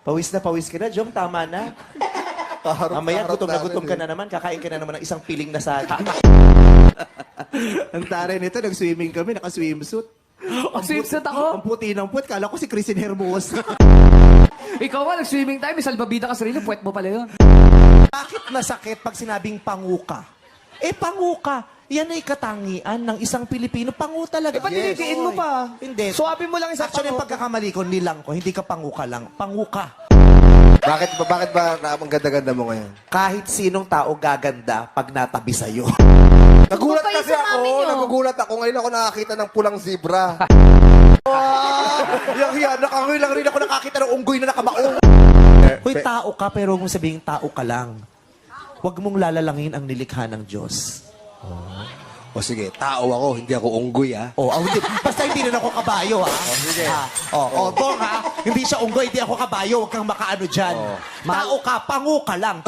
Pawis na pawis ka na, Jong. Tama na. Mamaya, gutom na gutom ka na naman. Kakain ka na naman ng isang piling na saging. Ang tare nito, nag-swimming kami, naka-swimsuit. Swimsuit ako? Ang puti ng puwet. Kala ko si Christine Hermosa. Ikaw nga, nag-swimming tayo, may salbabida ka sarili, puwet mo pala yun. Bakit masakit pag sinabing panguka? Panguka. Yan ay katangian ng isang Pilipino. Pangu talaga. Ba't dinidiin mo pa? Hindi. Suwapin mo lang isang Actually, yung panguka. pagkakamali ko, nilang ko. Hindi ka panguka lang. Panguka. Bakit ba ang ganda-ganda mo ngayon? Kahit sinong tao gaganda pag natabi sa'yo. Nagulat Huwag kayo kasi sa ako. mami nyo. Nagugulat ako. Ngayon ako nakakita ng pulang zebra. Yang nakangoy lang rin ako nakakita ng unggoy na nakabaong. Hoy, tao ka, pero huwag mong sabihin tao ka lang. Huwag mong lalalangin ang nilikha ng Diyos. O sige, tao ako, hindi ako unggoy ha. Hindi. Basta hindi rin ako kabayo, ha? sige. Dong, ha? Hindi siya unggoy, hindi ako kabayo. Huwag kang makaano dyan. Oh. Tao ka, pangu ka lang.